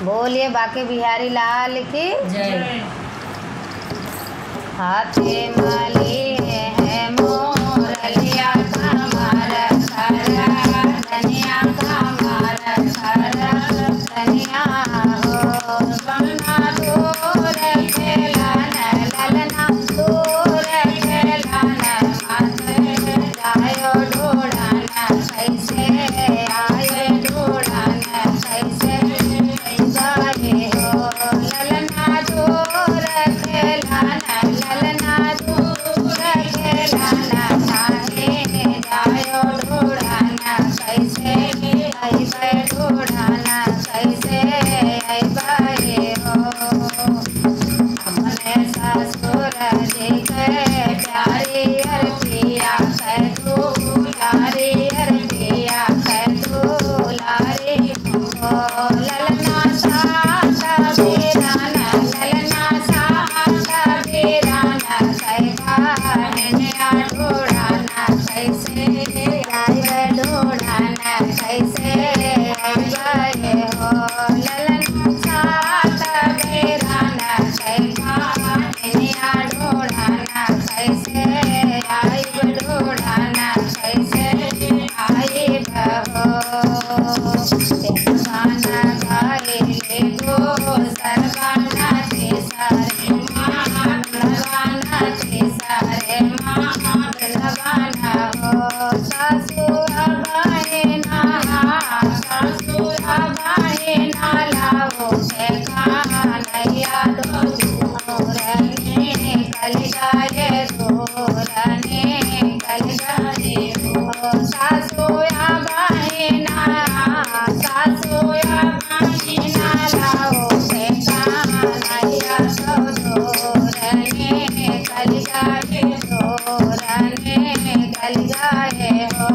बोलिए बाके बिहारी लाल की जय। हाथे माली है मोरलिया कमर खरा धनिया कमर खरा धनिया हो बंगा दूर खेलन ललना दूर खेलन माथे जायो ढूढ़न कैसे आए ढूढ़न कैसे जाए हो ललना दूर खेलन ललना दूर खेलन चाहे जायो ढूढ़न कैसे अइबे ढूढ़न कैसे अइबे हो अपने ससुर जी के प्यारी अरतिया कै तू प्यारी अरतिया कै तू लारी हो ललना साथ बीरान ललना साथ बीरान कैका नैया ढूढ़न कैसे आए ढूढ़न कैसे आए हो ललना साथ बीरान कैका नैया ढूढ़न कैसे आए ढूढ़न कैसे आए हो गाना गाए गो सरगाना के सारे माँ लगाना के सारे माँ लगाना हो ससुर बहना लाओ नैया दो दूरने कल जाए दूरने कल जाए हो सासुया बहना लाओ नैया दो दूरने कल जाए दूरने कल जाए हो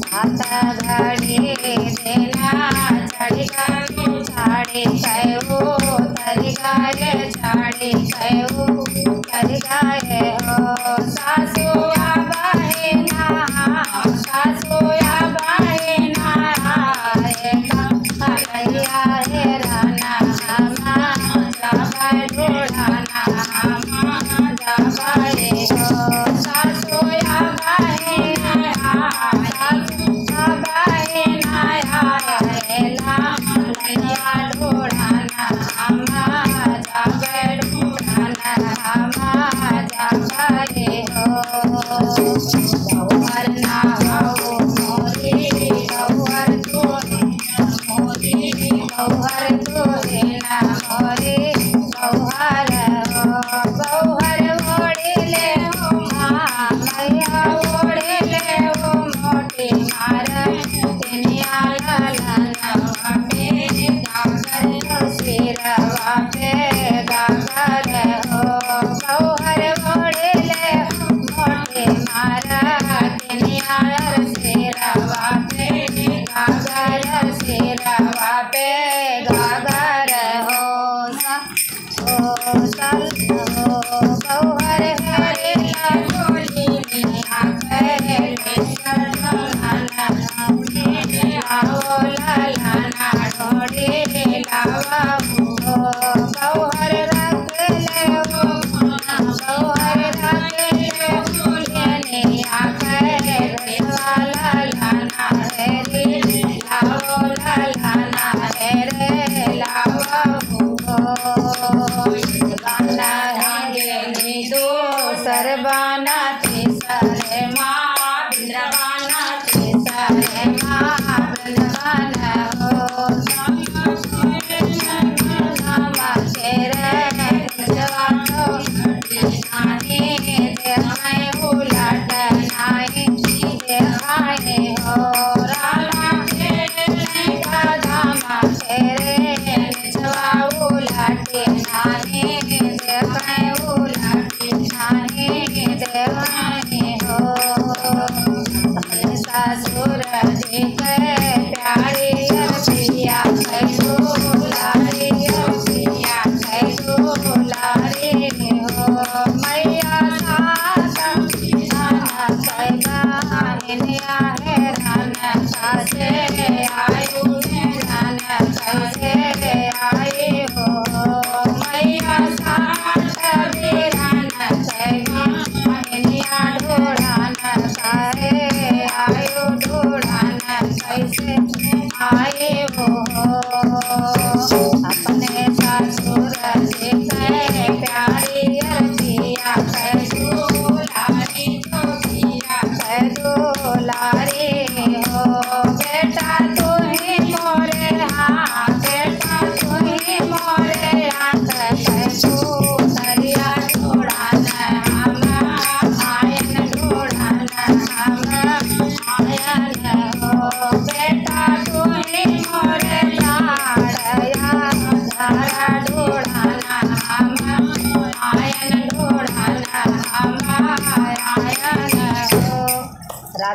सात घड़ी देना चढ़ी गए छाड़ी गए हो तरी गए छाड़ी गए हो तरी गए हो सासुया बहना कलैया हे राना जाबे ढूढ़ना जाबे हो सासुया बहना कलैया ढूढ़ना जाबे ढूढ़ना जाबे हो गौहर ना हो मोरी गौहर तोरे ना मोरे गौहर हो गौहर ओढ़ले हो माँ मैया ओढ़ले हो मोटी मार तेनिया ललनवा पे गागर सिरवा पे गागर हो गौहर ओढ़ले हो मोटी मार तेनिया सिरवा पे गागर सिरवा पे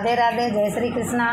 राधे राधे, जय श्री कृष्णा।